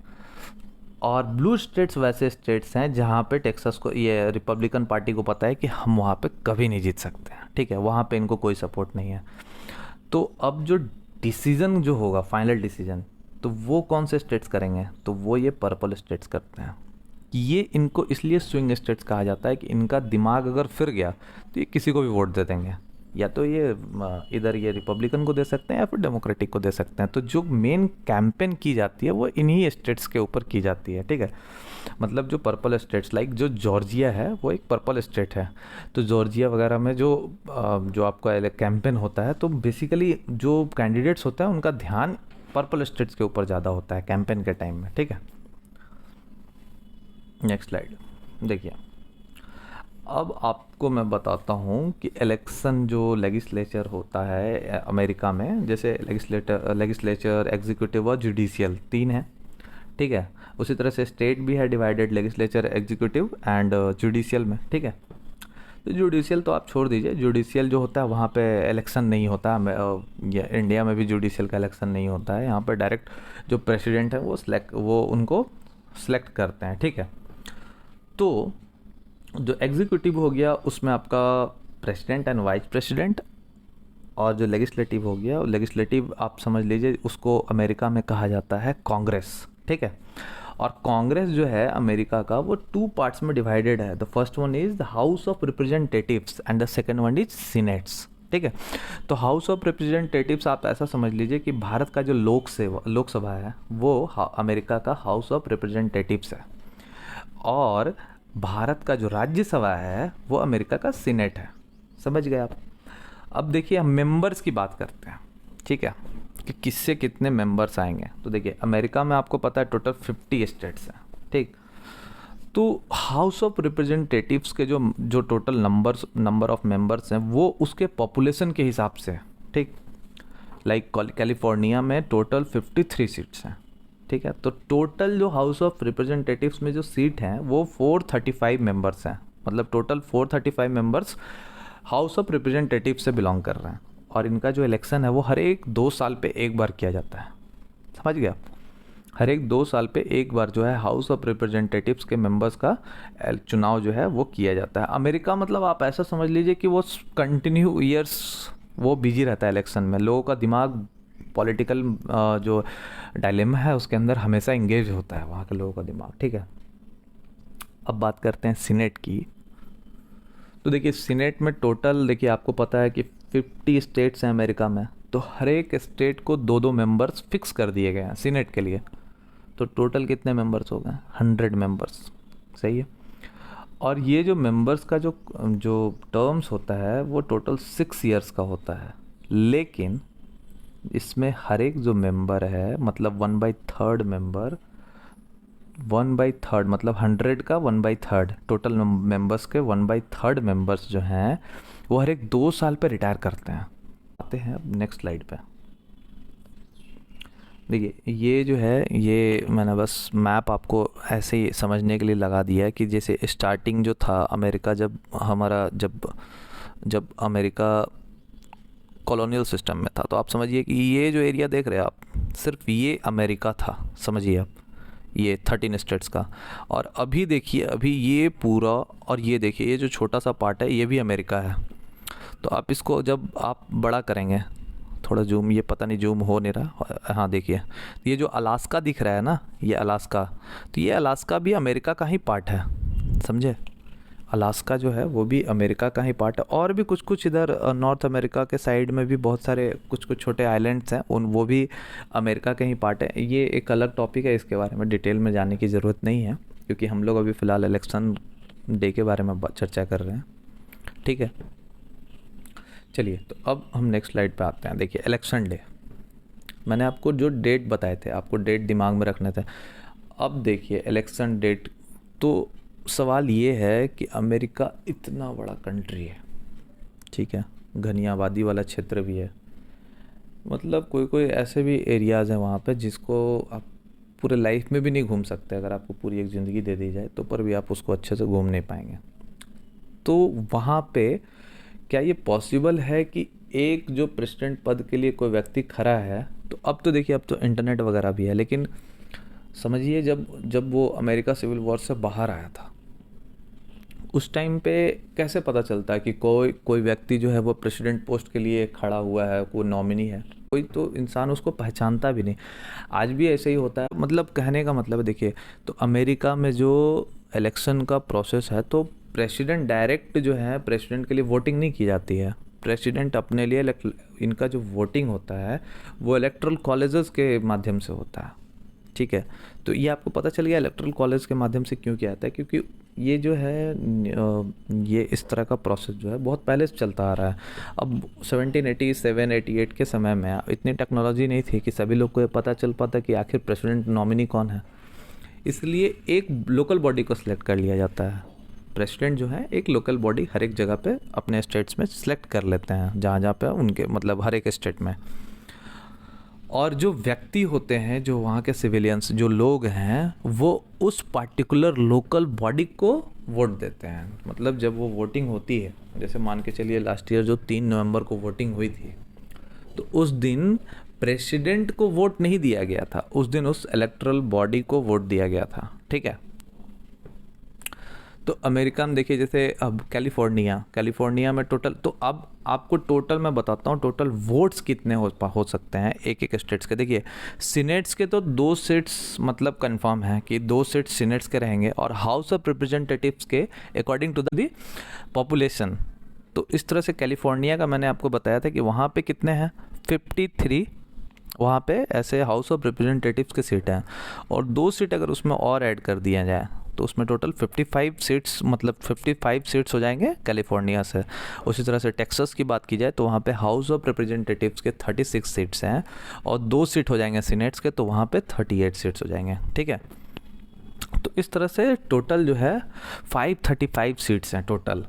S1: और ब्लू स्टेट्स वैसे स्टेट्स हैं जहाँ पे टेक्सास को, ये रिपब्लिकन पार्टी को पता है कि हम वहाँ पे कभी नहीं जीत सकते हैं, ठीक है, वहाँ पे इनको कोई सपोर्ट नहीं है। तो अब जो डिसीज़न जो होगा, फाइनल डिसीजन, तो वो कौन से स्टेट्स करेंगे? तो वो ये पर्पल स्टेट्स करते हैं। ये इनको इसलिए स्विंग स्टेट्स कहा जाता है कि इनका दिमाग अगर फिर गया तो ये किसी को भी वोट दे देंगे, या तो ये इधर ये रिपब्लिकन को दे सकते हैं या फिर डेमोक्रेटिक को दे सकते हैं। तो जो मेन कैंपेन की जाती है वो इन्हीं स्टेट्स के ऊपर की जाती है, ठीक है। मतलब जो पर्पल स्टेट्स, लाइक जो जॉर्जिया है वो एक पर्पल स्टेट है, तो जॉर्जिया वगैरह में जो आपका कैंपेन होता है तो बेसिकली जो कैंडिडेट्स होते हैं उनका ध्यान पर्पल स्टेट्स के ऊपर ज़्यादा होता है कैंपेन के टाइम में, ठीक है। नेक्स्ट स्लाइड देखिए। अब आपको मैं बताता हूँ कि इलेक्शन जो लेजिस्लेचर होता है अमेरिका में, जैसे लेजिस्लेचर, एग्जीक्यूटिव और जुडिशियल 3 है, ठीक है। उसी तरह से स्टेट भी है divided, legislature, executive and judicial में, ठीक है। तो जुडिशियल तो आप छोड़ दीजिए, जुडिशियल जो होता है वहाँ पे इलेक्शन नहीं होता। इंडिया में भी जुडिशियल का इलेक्शन नहीं होता है। यहाँ पर डायरेक्ट जो प्रेसिडेंट है वो उनको सेलेक्ट करते हैं, ठीक है। तो जो एग्जीक्यूटिव हो गया उसमें आपका प्रेसिडेंट एंड वाइस प्रेसिडेंट, और जो लेजिस्लेटिव हो गया, लेजिस्लेटिव आप समझ लीजिए उसको अमेरिका में कहा जाता है कांग्रेस, ठीक है। और कांग्रेस जो है अमेरिका का वो 2 पार्ट्स में डिवाइडेड है। The first one is the house of representatives and the second one is senates, ठीक है। तो हाउस ऑफ रिप्रेजेंटेटिव्स आप ऐसा समझ लीजिए कि भारत का जो लोकसभा है वो अमेरिका का हाउस ऑफ रिप्रेजेंटेटिव्स है, और भारत का जो राज्यसभा है वो अमेरिका का सीनेट है। समझ गए आप? अब देखिए हम मेंबर्स की बात करते हैं, ठीक है, कि किससे कितने मेंबर्स आएंगे। तो देखिए अमेरिका में आपको पता है टोटल 50 स्टेट्स हैं, ठीक। तो हाउस ऑफ रिप्रेजेंटेटिव्स के जो टोटल नंबर ऑफ मेंबर्स हैं वो उसके पॉपुलेशन के हिसाब से, ठीक। लाइक कैलिफोर्निया में टोटल 53 सीट्स हैं, ठीक है। तो टोटल जो हाउस ऑफ रिप्रेजेंटेटिव्स में जो सीट हैं वो 435 मेंबर्स हैं। मतलब total 435 members house of representative से बिलोंग कर रहे हैं, और इनका जो इलेक्शन है वो हर एक 2 साल पे एक बार किया जाता है। समझ गया? हर एक 2 साल पे एक बार जो है हाउस ऑफ रिप्रेजेंटेटिव्स के मेंबर्स का चुनाव जो है वो किया जाता है। अमेरिका मतलब आप ऐसा समझ लीजिए कि वो कंटिन्यू ईयर्स वो बिजी रहता है इलेक्शन में। लोगों का दिमाग पॉलिटिकल जो डायलेमा है उसके अंदर हमेशा इंगेज होता है वहाँ के लोगों का दिमाग, ठीक है। अब बात करते हैं सीनेट की। तो देखिए सीनेट में टोटल, देखिए आपको पता है कि 50 स्टेट्स हैं अमेरिका में, तो हर एक स्टेट को 2-2 मेंबर्स फिक्स कर दिए गए हैं सीनेट के लिए। तो टोटल कितने मेंबर्स हो गए? 100 मेंबर्स, सही है। और ये जो मेंबर्स का जो टर्म्स होता है वो टोटल 6 ईयर्स का होता है, लेकिन इसमें हर एक जो मेंबर है मतलब 1/3 मेंबर, 1/3 मतलब 100 का 1/3, टोटल मेंबर्स के 1/3 मेंबर्स जो हैं वो हर एक 2 साल पे रिटायर करते हैं। आते हैं अब नेक्स्ट स्लाइड पे। देखिए ये जो है, ये मैंने बस मैप आपको ऐसे ही समझने के लिए लगा दिया है कि जैसे स्टार्टिंग जो था अमेरिका, जब अमेरिका कॉलोनियल सिस्टम में था, तो आप समझिए कि ये जो एरिया देख रहे हैं आप, सिर्फ ये अमेरिका था, समझिए आप, ये 13 स्टेट्स का। और अभी देखिए, अभी ये पूरा, और ये देखिए ये जो छोटा सा पार्ट है ये भी अमेरिका है। तो आप इसको जब आप बड़ा करेंगे, थोड़ा जूम, ये पता नहीं जूम हो नहीं रहा, हाँ देखिए, ये जो अलास्का दिख रहा है ना, ये अलास्का, तो ये अलास्का भी अमेरिका का ही पार्ट है, समझे। अलास्का जो है वो भी अमेरिका का ही पार्ट है। और भी कुछ कुछ इधर नॉर्थ अमेरिका के साइड में भी बहुत सारे कुछ कुछ छोटे आइलैंड्स हैं, उन वो भी अमेरिका के ही पार्ट है। ये एक अलग टॉपिक है, इसके बारे में डिटेल में जाने की ज़रूरत नहीं है, क्योंकि हम लोग अभी फ़िलहाल इलेक्शन डे के बारे में चर्चा कर रहे हैं, ठीक है। चलिए, तो अब हम नेक्स्ट स्लाइड पे आते हैं। देखिए, इलेक्शन डे, मैंने आपको जो डेट बताए थे, आपको डेट दिमाग में रखने थे। अब देखिए इलेक्शन डेट, तो सवाल ये है कि अमेरिका इतना बड़ा कंट्री है, ठीक है, घनी आबादी वाला क्षेत्र भी है, मतलब कोई कोई ऐसे भी एरियाज़ हैं वहाँ पे जिसको आप पूरे लाइफ में भी नहीं घूम सकते। अगर आपको पूरी एक ज़िंदगी दे दी जाए तो पर भी आप उसको अच्छे से घूम नहीं पाएंगे। तो वहाँ पे क्या ये पॉसिबल है कि एक जो प्रेसिडेंट पद के लिए कोई व्यक्ति खड़ा है, तो अब तो देखिए, अब तो इंटरनेट वगैरह भी है, लेकिन समझिए जब जब वो अमेरिका सिविल वॉर से बाहर आया था, उस टाइम पे कैसे पता चलता है कि कोई कोई व्यक्ति जो है वो प्रेसिडेंट पोस्ट के लिए खड़ा हुआ है, कोई नॉमिनी है, कोई तो इंसान उसको पहचानता भी नहीं। आज भी ऐसे ही होता है। मतलब कहने का मतलब है, देखिए, तो अमेरिका में जो इलेक्शन का प्रोसेस है, तो प्रेसिडेंट डायरेक्ट जो है प्रेसिडेंट के लिए वोटिंग नहीं की जाती है। प्रेसिडेंट अपने लिए इनका जो वोटिंग होता है वो इलेक्ट्रल कॉलेजेस के माध्यम से होता है, ठीक है। तो ये आपको पता चल गया इलेक्ट्रल कॉलेज के माध्यम से क्यों किया जाता है, क्योंकि ये जो है ये इस तरह का प्रोसेस जो है बहुत पहले से चलता आ रहा है। अब 1787-88 के समय में इतनी टेक्नोलॉजी नहीं थी कि सभी लोग को ये पता चल पाता कि आखिर प्रेसिडेंट नॉमिनी कौन है, इसलिए एक लोकल बॉडी को सिलेक्ट कर लिया जाता है। प्रेसिडेंट जो है एक लोकल बॉडी हर एक जगह पे अपने स्टेट्स में सिलेक्ट कर लेते हैं, जहाँ जहाँ पे उनके मतलब हर एक स्टेट में। और जो व्यक्ति होते हैं, जो वहाँ के सिविलियंस जो लोग हैं, वो उस पार्टिकुलर लोकल बॉडी को वोट देते हैं। मतलब जब वो वोटिंग होती है, जैसे मान के चलिए लास्ट ईयर जो 3 नवंबर को वोटिंग हुई थी, तो उस दिन प्रेसिडेंट को वोट नहीं दिया गया था, उस दिन उस इलेक्टोरल बॉडी को वोट दिया गया था, ठीक है। तो अमेरिका में देखिए, जैसे अब कैलिफोर्निया में टोटल, तो अब आपको टोटल मैं बताता हूँ टोटल वोट्स कितने हो सकते हैं एक एक स्टेट्स के। देखिए, सीनेट्स के तो 2 सीट्स मतलब कंफर्म है कि 2 सीट्स सीनेट्स के रहेंगे, और हाउस ऑफ रिप्रेजेंटेटिव्स के अकॉर्डिंग टू द पॉपुलेशन। तो इस तरह से कैलिफोर्निया का मैंने आपको बताया था कि वहाँ पे कितने हैं, 53 वहाँ पे ऐसे हाउस ऑफ रिप्रेजेंटेटिव्स के सीट हैं, और 2 सीट अगर उसमें और ऐड कर दिया जाए तो उसमें टोटल 55 सीट्स, मतलब 55 सीट्स हो जाएंगे कैलिफोर्निया से। उसी तरह से टेक्सास की बात की जाए तो वहाँ पे हाउस ऑफ रिप्रेजेंटेटिव्स के 36 सीट्स हैं, और 2 सीट हो जाएंगे सीनेट्स के, तो वहाँ पे 38 सीट्स हो जाएंगे, ठीक है। तो इस तरह से टोटल जो है 535 सीट्स हैं टोटल।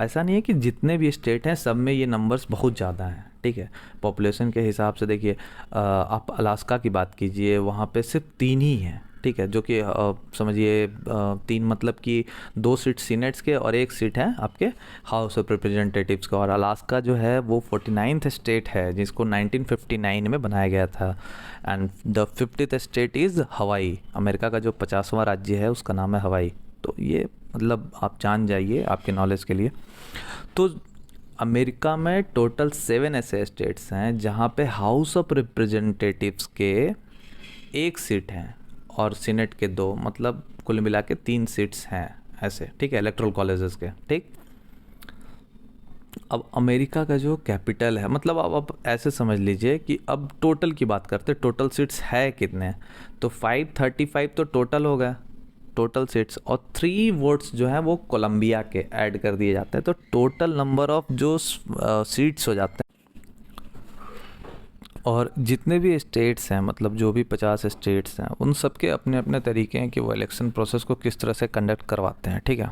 S1: ऐसा नहीं है कि जितने भी स्टेट हैं सब में ये नंबर्स बहुत ज़्यादा हैं, ठीक है। पॉपुलेशन के हिसाब से देखिए, आप अलास्का की बात कीजिए, वहाँ पे सिर्फ 3 ही हैं, ठीक है, जो कि समझिए 3 मतलब कि 2 सीट सीनेट्स के और 1 सीट है आपके हाउस ऑफ रिप्रेजेंटेटिव्स का। और अलास्का जो है वो 49th स्टेट है, जिसको 1959 में बनाया गया था। And the 50th state is हवाई। अमेरिका का जो 50वां राज्य है उसका नाम है हवाई। तो ये मतलब आप जान जाइए आपके नॉलेज के लिए। तो अमेरिका में टोटल 7 ऐसे स्टेट्स हैं जहाँ पे हाउस ऑफ रिप्रेजेंटेटिव्स के 1 सीट हैं और सीनेट के 2, मतलब कुल मिला के 3 सीट्स हैं ऐसे, ठीक है, इलेक्टोरल कॉलेजेस के, ठीक। अब अमेरिका का जो कैपिटल है, मतलब अब आप ऐसे समझ लीजिए कि अब टोटल की बात करते हैं, टोटल सीट्स है कितने, तो 535 तो टोटल हो गया टोटल सीट्स, और 3 वोट्स जो हैं वो कोलंबिया के ऐड कर दिए जाते हैं, तो टोटल नंबर ऑफ जो सीट्स हो जाते हैं। और जितने भी स्टेट्स हैं, मतलब जो भी 50 स्टेट्स हैं, उन सब के अपने अपने तरीके हैं कि वो इलेक्शन प्रोसेस को किस तरह से कंडक्ट करवाते हैं, ठीक है।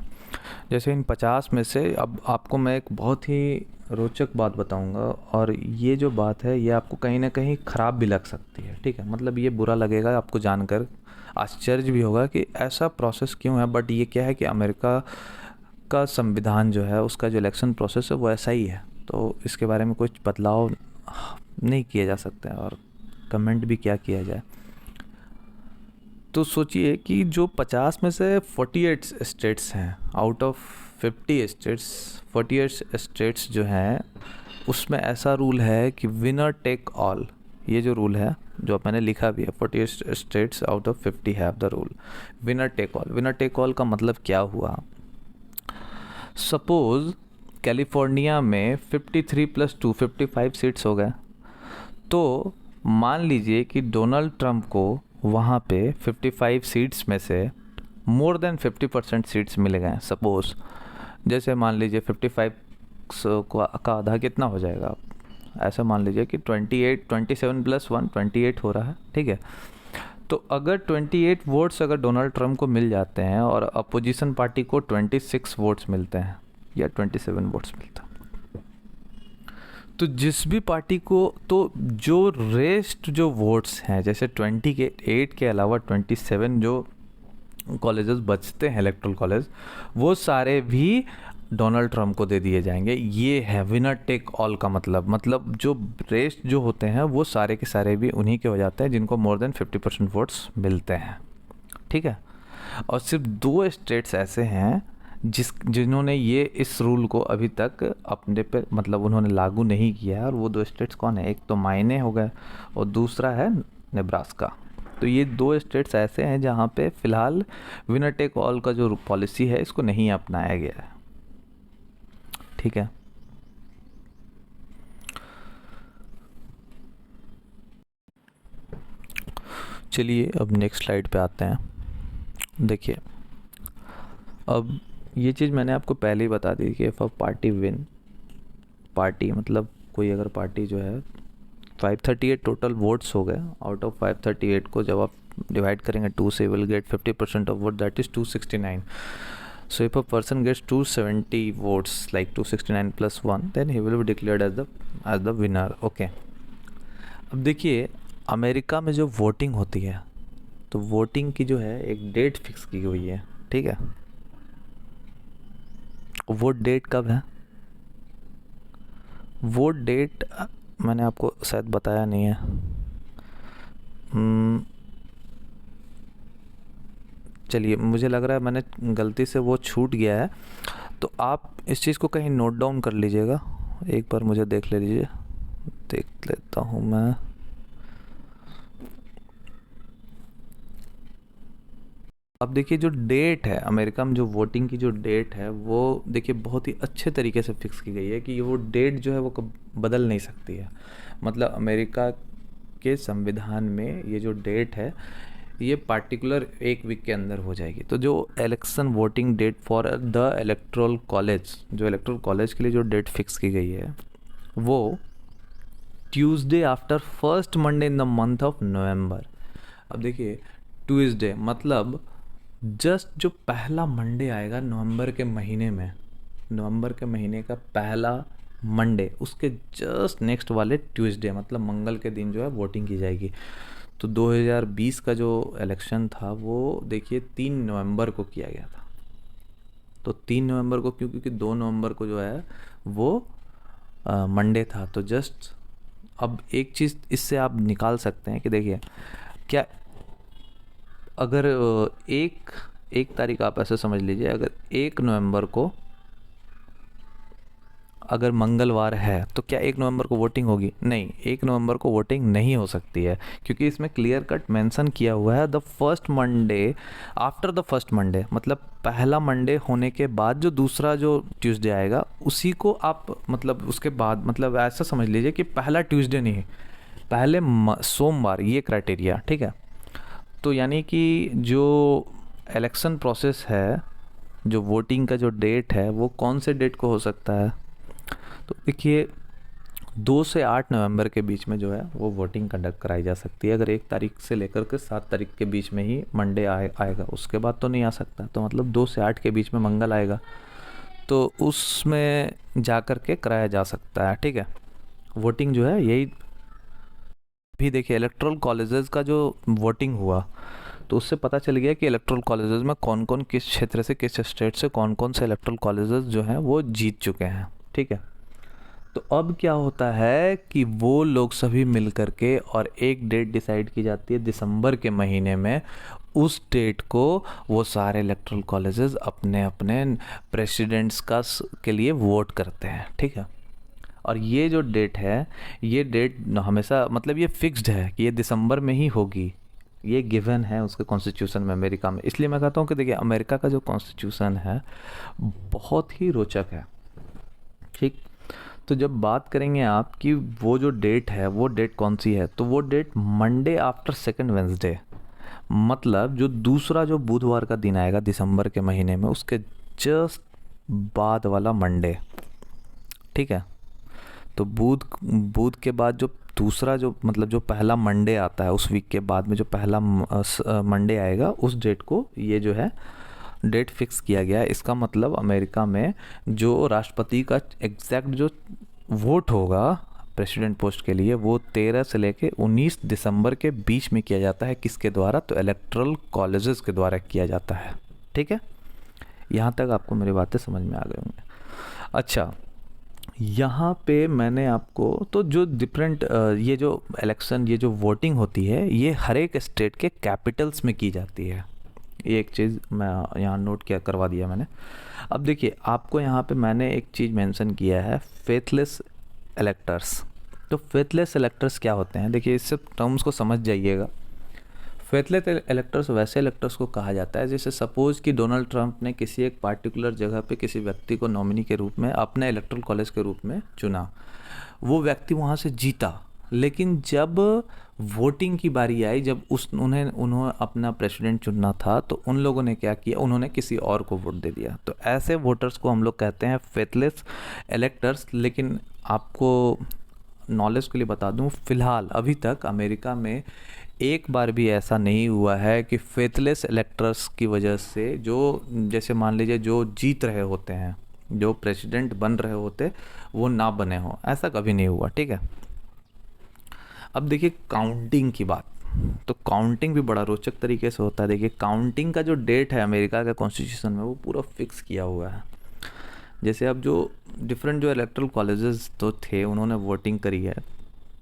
S1: जैसे इन 50 में से अब आपको मैं एक बहुत ही रोचक बात बताऊंगा, और ये जो बात है ये आपको कहीं ना कहीं ख़राब भी लग सकती है, ठीक है। मतलब ये बुरा लगेगा आपको जानकर, आश्चर्य भी होगा कि ऐसा प्रोसेस क्यों है, बट ये क्या है कि अमेरिका का संविधान जो है, उसका जो इलेक्शन प्रोसेस है वो ऐसा ही है। तो इसके बारे में कुछ बदलाव नहीं किया जा सकता है, और कमेंट भी क्या किया जाए। तो सोचिए कि जो 50 में से 48 स्टेट्स हैं आउट ऑफ 48 स्टेट्स जो हैं उसमें ऐसा रूल है कि विनर टेक ऑल, ये जो रूल है जो मैंने लिखा भी है, 48 states out of 50 have the rule winner take all. Winner take all का मतलब क्या हुआ? सपोज कैलिफोर्निया में 53 + 2 55 सीट्स हो गए, तो मान लीजिए कि डोनाल्ड ट्रंप को वहाँ पे 55 सीट्स में से मोर देन 50% सीट्स मिल गए। सपोज जैसे मान लीजिए 55 का आधा कितना हो जाएगा, ऐसा मान लीजिए कि 27 + 1 28 हो रहा है, ठीक है। तो अगर 28 वोट्स अगर डोनाल्ड ट्रंप को मिल जाते हैं और अपोजिशन पार्टी को 26 वोट्स मिलते हैं या 27 वोट्स मिलता है, तो जिस भी पार्टी को, तो जो रेस्ट जो वोट्स हैं, जैसे 28 के अलावा 27 जो कॉलेजेस बचते हैं इलेक्टोरल कॉलेज, वो सारे भी डोनाल्ड ट्रंप को दे दिए जाएंगे। ये है विनर टेक ऑल का मतलब जो रेस्ट जो होते हैं वो सारे के सारे भी उन्हीं के हो जाते हैं जिनको मोर देन 50% वोट्स मिलते हैं, ठीक है। और सिर्फ 2 स्टेट्स ऐसे हैं जिन्होंने ये इस रूल को अभी तक अपने पे मतलब उन्होंने लागू नहीं किया है, और वो 2 स्टेट्स कौन है? एक तो मायने हो गए और दूसरा है नेब्रास्का। तो ये 2 स्टेट्स ऐसे हैं जहाँ पे फ़िलहाल विनर टेक ऑल का जो पॉलिसी है इसको नहीं अपनाया गया है, ठीक है। चलिए अब नेक्स्ट स्लाइड पे आते हैं। देखिए अब ये चीज़ मैंने आपको पहले ही बता दी कि if a party win, party मतलब कोई अगर पार्टी जो है 538 टोटल वोट्स हो गए, आउट ऑफ 538 को जब आप डिवाइड करेंगे 2 से, will get 50% of vote, that is 269। So if a person gets 270 votes, like 269 + 1, then he will be declared as the winner. Okay. अब देखिए अमेरिका में जो वोटिंग होती है, तो वोटिंग की जो है एक डेट फिक्स की हुई है, ठीक है। वो डेट कब है? वो डेट मैंने आपको शायद बताया नहीं है। चलिए मुझे लग रहा है मैंने गलती से वो छूट गया है, तो आप इस चीज़ को कहीं नोट डाउन कर लीजिएगा, एक बार मुझे देख लीजिए, देख लेता हूँ मैं। अब देखिए जो डेट है अमेरिका में, जो वोटिंग की जो डेट है वो देखिए बहुत ही अच्छे तरीके से फिक्स की गई है कि वो डेट जो है वो कब बदल नहीं सकती है। मतलब अमेरिका के संविधान में ये जो डेट है ये पार्टिकुलर 1 वीक के अंदर हो जाएगी। तो जो election voting date for the electoral college, जो इलेक्टोरल कॉलेज के लिए जो डेट फिक्स की गई है वो Tuesday after first Monday in the month of November. अब देखिए ट्यूसडे मतलब जस्ट जो पहला मंडे आएगा नवंबर के महीने में, नवंबर के महीने का पहला मंडे, उसके जस्ट नेक्स्ट वाले ट्यूसडे मतलब मंगल के दिन जो है वोटिंग की जाएगी। तो 2020 का जो इलेक्शन था वो देखिए 3 नवंबर को किया गया था। तो 3 नवंबर को क्यों? क्योंकि 2 नवंबर को जो है वो मंडे था। तो जस्ट अब एक चीज़ इससे आप निकाल सकते हैं कि देखिए क्या, अगर एक तारीख आप ऐसे समझ लीजिए, अगर 1 नवंबर को अगर मंगलवार है तो क्या 1 नवंबर को वोटिंग होगी? नहीं, 1 नवंबर को वोटिंग नहीं हो सकती है, क्योंकि इसमें क्लियर कट मेंशन किया हुआ है the first Monday after the first Monday, मतलब पहला मंडे होने के बाद जो दूसरा जो ट्यूसडे आएगा उसी को आप मतलब उसके बाद, मतलब ऐसा समझ लीजिए कि पहला ट्यूसडे नहीं, पहले सोमवार, ये क्राइटेरिया, ठीक है। तो यानी कि जो इलेक्शन प्रोसेस है, जो वोटिंग का जो डेट है वो कौन से डेट को हो सकता है? तो देखिए 2 से 8 नवंबर के बीच में जो है वो वोटिंग कंडक्ट कराई जा सकती है। अगर 1 तारीख से लेकर के 7 तारीख के बीच में ही मंडे आएगा, उसके बाद तो नहीं आ सकता। तो मतलब 2 से 8 के बीच में मंगल आएगा तो उसमें जा कर के कराया जा सकता है, ठीक है। वोटिंग जो है यही भी देखिए इलेक्टोरल कॉलेजेस का जो वोटिंग हुआ तो उससे पता चल गया कि इलेक्टोरल कॉलेजेस में कौन कौन किस क्षेत्र से, किस स्टेट से कौन कौन से इलेक्टोरल कॉलेजेस जो हैं वो जीत चुके हैं, ठीक है। तो अब क्या होता है कि वो लोग सभी मिल करके और एक डेट डिसाइड की जाती है दिसंबर के महीने में। उस डेट को वो सारे इलेक्टोरल कॉलेजेस अपने अपने प्रेसिडेंट्स के लिए वोट करते हैं, ठीक है। और ये जो डेट है, ये डेट हमेशा मतलब ये फिक्स्ड है कि ये दिसंबर में ही होगी, ये गिवन है उसके कॉन्स्टिट्यूशन में अमेरिका में। इसलिए मैं कहता हूँ कि देखिए अमेरिका का जो कॉन्स्टिट्यूशन है बहुत ही रोचक है, ठीक। तो जब बात करेंगे आप कि वो जो डेट है वो डेट कौन सी है, तो वो date Monday after second Wednesday, मतलब जो दूसरा जो बुधवार का दिन आएगा दिसंबर के महीने में उसके जस्ट बाद वाला मंडे, ठीक है। तो बुध बुध के बाद जो दूसरा जो मतलब जो पहला मंडे आता है उस वीक के बाद में जो पहला मंडे आएगा, उस डेट को ये जो है डेट फिक्स किया गया है। इसका मतलब अमेरिका में जो राष्ट्रपति का एग्जैक्ट जो वोट होगा प्रेसिडेंट पोस्ट के लिए वो 13 से लेके 19 दिसंबर के बीच में किया जाता है। किसके द्वारा? तो इलेक्टोरल कॉलेजेस के द्वारा किया जाता है, ठीक है। यहाँ तक आपको मेरी बातें समझ में आ गई होंगी। अच्छा, यहाँ पे मैंने आपको तो जो डिफरेंट ये जो इलेक्शन, ये जो वोटिंग होती है ये हर एक स्टेट के कैपिटल्स में की जाती है। ये एक चीज़ मैं यहाँ नोट किया करवा दिया मैंने। अब देखिए आपको यहाँ पे मैंने एक चीज़ मेंशन किया है, फेथलेस इलेक्टर्स। तो फेथलेस इलेक्टर्स क्या होते हैं? देखिए इस सब टर्म्स को समझ जाइएगा। फेथलेस इलेक्टर्स वैसे इलेक्टर्स को कहा जाता है जैसे सपोज़ कि डोनाल्ड ट्रंप ने किसी एक पार्टिकुलर जगह पे किसी व्यक्ति को नॉमिनी के रूप में अपने इलेक्टोरल कॉलेज के रूप में चुना, वो व्यक्ति वहाँ से जीता, लेकिन जब वोटिंग की बारी आई, जब उन्होंने अपना प्रेसिडेंट चुनना था, तो उन लोगों ने क्या किया, उन्होंने किसी और को वोट दे दिया। तो ऐसे वोटर्स को हम लोग कहते हैं फेथलेस इलेक्टर्स। लेकिन आपको नॉलेज के लिए बता दूं, फ़िलहाल अभी तक अमेरिका में एक बार भी ऐसा नहीं हुआ है कि फेथलेस इलेक्टर्स की वजह से जो जैसे मान लीजिए जो जीत रहे होते हैं, जो प्रेसिडेंट बन रहे होते, वो ना बने हों, ऐसा कभी नहीं हुआ, ठीक है। अब देखिए काउंटिंग की बात, तो काउंटिंग भी बड़ा रोचक तरीके से होता है। देखिए काउंटिंग का जो डेट है अमेरिका का कॉन्स्टिट्यूशन में वो पूरा फिक्स किया हुआ है। जैसे अब जो डिफरेंट जो इलेक्टोरल कॉलेजेस तो थे उन्होंने वोटिंग करी है,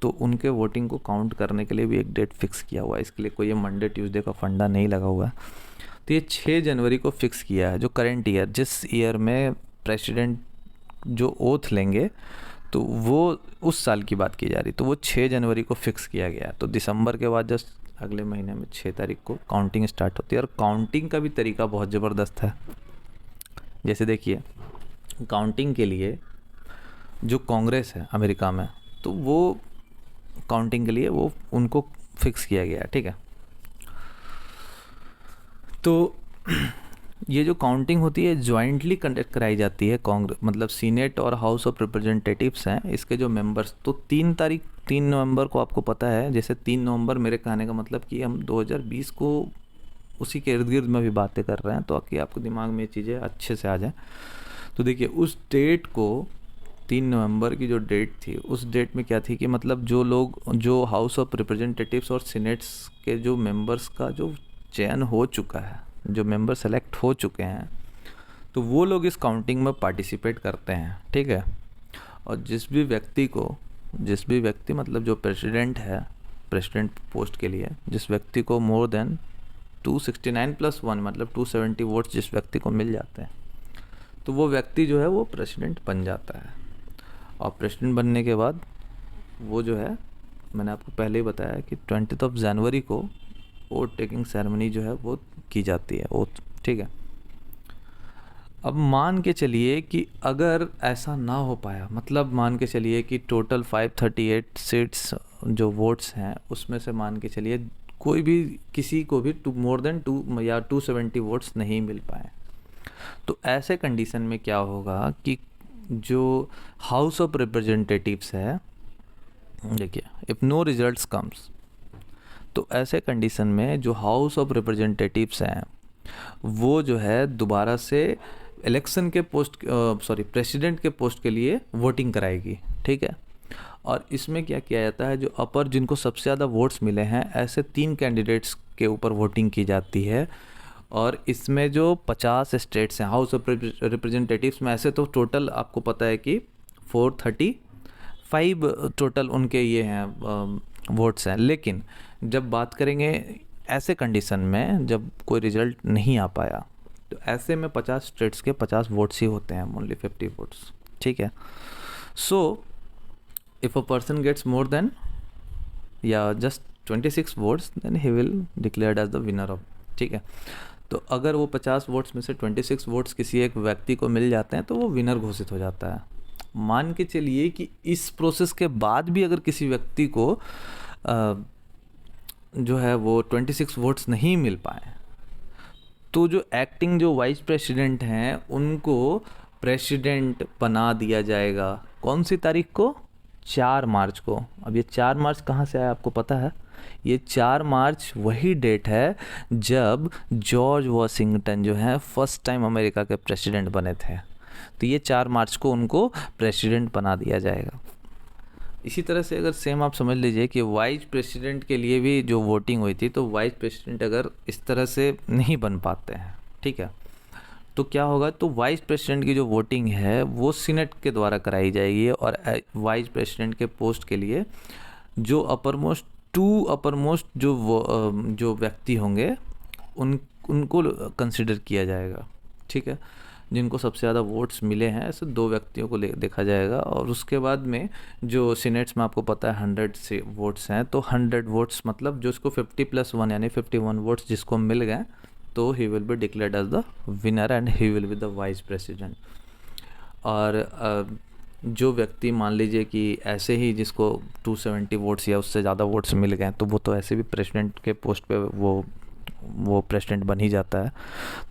S1: तो उनके वोटिंग को काउंट करने के लिए भी एक डेट फिक्स किया हुआ है। इसके लिए कोई ये मंडे ट्यूसडे का फंडा नहीं लगा हुआ है। तो ये 6 जनवरी को फिक्स किया है, जो करंट ईयर जिस ईयर में प्रेसिडेंट जो ओथ लेंगे तो वो उस साल की बात की जा रही, तो वो 6 जनवरी को फिक्स किया गया। तो दिसंबर के बाद जस्ट अगले महीने में 6 तारीख को काउंटिंग स्टार्ट होती है। और काउंटिंग का भी तरीका बहुत ज़बरदस्त है। जैसे देखिए काउंटिंग के लिए जो कांग्रेस है अमेरिका में, तो वो काउंटिंग के लिए वो उनको फिक्स किया गया है, ठीक है। तो ये जो काउंटिंग होती है जॉइंटली कंडक्ट कराई जाती है कांग्रेस मतलब सीनेट और हाउस ऑफ रिप्रेजेंटेटिव्स हैं इसके जो मेंबर्स। तो 3 नवंबर को आपको पता है, जैसे 3 नवंबर, मेरे कहने का मतलब कि हम 2020 को उसी के इर्द गिर्द में भी बातें कर रहे हैं, तो कि आपके दिमाग में ये चीज़ें अच्छे से आ जाएं। तो देखिए उस डेट को 3 नवंबर की जो डेट थी, उस डेट में क्या थी कि मतलब जो लोग जो हाउस ऑफ रिप्रेजेंटेटिव्स और सीनेट्स के जो मेंबर्स का जो चयन हो चुका है, जो मेंबर सेलेक्ट हो चुके हैं, तो वो लोग इस काउंटिंग में पार्टिसिपेट करते हैं, ठीक है। और जिस भी व्यक्ति मतलब जो प्रेसिडेंट है प्रेसिडेंट पोस्ट के लिए, जिस व्यक्ति को मोर देन 269 + 1 मतलब 270 वोट्स जिस व्यक्ति को मिल जाते हैं, तो वो व्यक्ति जो है वो प्रेसिडेंट बन जाता है। और प्रेसिडेंट बनने के बाद वो जो है, मैंने आपको पहले ही बताया कि 20 जनवरी को वोट टेकिंग सेरेमनी जो है वो की जाती है, वो ठीक है। अब मान के चलिए कि अगर ऐसा ना हो पाया, मतलब मान के चलिए कि टोटल 538 सीट्स जो वोट्स हैं उसमें से मान के चलिए कोई भी किसी को भी मोर देन 2 या 270 वोट्स नहीं मिल पाए, तो ऐसे कंडीशन में क्या होगा कि जो हाउस ऑफ रिप्रेजेंटेटिव्स है, देखिए इफ़ नो रिजल्ट्स कम्स, तो ऐसे कंडीशन में जो हाउस ऑफ रिप्रेजेंटेटिव्स हैं वो जो है दोबारा से इलेक्शन के प्रेसिडेंट के पोस्ट के लिए वोटिंग कराएगी, ठीक है। और इसमें क्या किया जाता है, जो अपर जिनको सबसे ज़्यादा वोट्स मिले हैं ऐसे 3 कैंडिडेट्स के ऊपर वोटिंग की जाती है। और इसमें जो 50 स्टेट्स हैं हाउस ऑफ रिप्रेजेंटेटिव्स में, ऐसे तो टोटल आपको पता है कि 430 5 टोटल उनके ये हैं वोट्स हैं। लेकिन जब बात करेंगे ऐसे कंडीशन में जब कोई रिजल्ट नहीं आ पाया, तो ऐसे में 50 स्टेट्स के 50 वोट्स ही होते हैं, ओनली 50 वोट्स, ठीक है। So if a person gets more then या just 26 votes, then he will declared as the winner of, ठीक है। तो अगर वो 50 वोट्स में से 26 वोट्स किसी एक व्यक्ति को मिल जाते हैं तो वो विनर घोषित हो जाता है। मान के चलिए कि इस प्रोसेस के बाद भी अगर किसी व्यक्ति को जो है वो 26 वोट्स नहीं मिल पाए, तो जो एक्टिंग जो वाइस प्रेसिडेंट हैं उनको प्रेसिडेंट बना दिया जाएगा। कौन सी तारीख को? 4 मार्च को। अब ये 4 मार्च कहाँ से आया आपको पता है? ये 4 मार्च वही डेट है जब जॉर्ज वॉशिंगटन जो है फर्स्ट टाइम अमेरिका के प्रेसिडेंट बने थे। तो ये 4 मार्च को उनको प्रेसिडेंट बना दिया जाएगा। इसी तरह से अगर सेम आप समझ लीजिए कि वाइस प्रेसिडेंट के लिए भी जो वोटिंग हुई थी, तो वाइस प्रेसिडेंट अगर इस तरह से नहीं बन पाते हैं, ठीक है, तो क्या होगा? तो वाइस प्रेसिडेंट की जो वोटिंग है वो सीनेट के द्वारा कराई जाएगी और वाइस प्रेसिडेंट के पोस्ट के लिए जो अपर मोस्ट जो व्यक्ति होंगे उनको कंसिडर किया जाएगा, ठीक है। जिनको सबसे ज़्यादा वोट्स मिले हैं ऐसे 2 व्यक्तियों को देखा जाएगा। और उसके बाद में जो सीनेट्स में आपको पता है 100 से वोट्स हैं, तो 100 वोट्स मतलब जो उसको 50+1 यानी 51 वोट्स जिसको मिल गए, तो he will be declared as the winner and he will be the vice president. और जो व्यक्ति मान लीजिए कि ऐसे ही जिसको 270 वोट्स या उससे ज़्यादा वोट्स मिल गए, तो वो तो ऐसे भी प्रेसिडेंट के पोस्ट पे वो प्रेसिडेंट बन ही जाता है।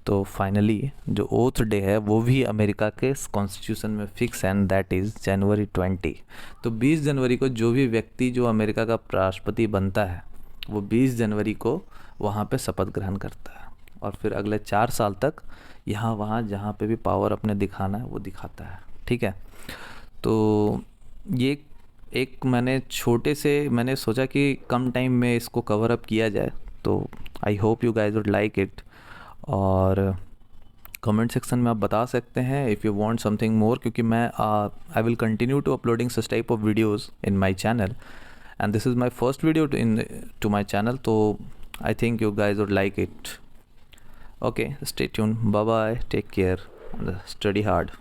S1: तो फाइनली जो ओथ डे है वो भी अमेरिका के कॉन्स्टिट्यूशन में फिक्स है, एंड दैट इज़ जनवरी 20। तो 20 जनवरी को जो भी व्यक्ति जो अमेरिका का राष्ट्रपति बनता है वो 20 जनवरी को वहाँ पे शपथ ग्रहण करता है, और फिर अगले 4 साल तक यहाँ वहाँ जहाँ पे भी पावर अपने दिखाना है वो दिखाता है, ठीक है। तो ये एक मैंने सोचा कि कम टाइम में इसको कवर अप किया जाए, तो I hope you guys would like it. और कमेंट सेक्शन में आप बता सकते हैं if you want something more, क्योंकि मैं I will continue to uploading such type of videos in my channel, and this is my first video to my channel, तो I think you guys would like it. Okay, stay tuned. Bye bye, take care, and study hard.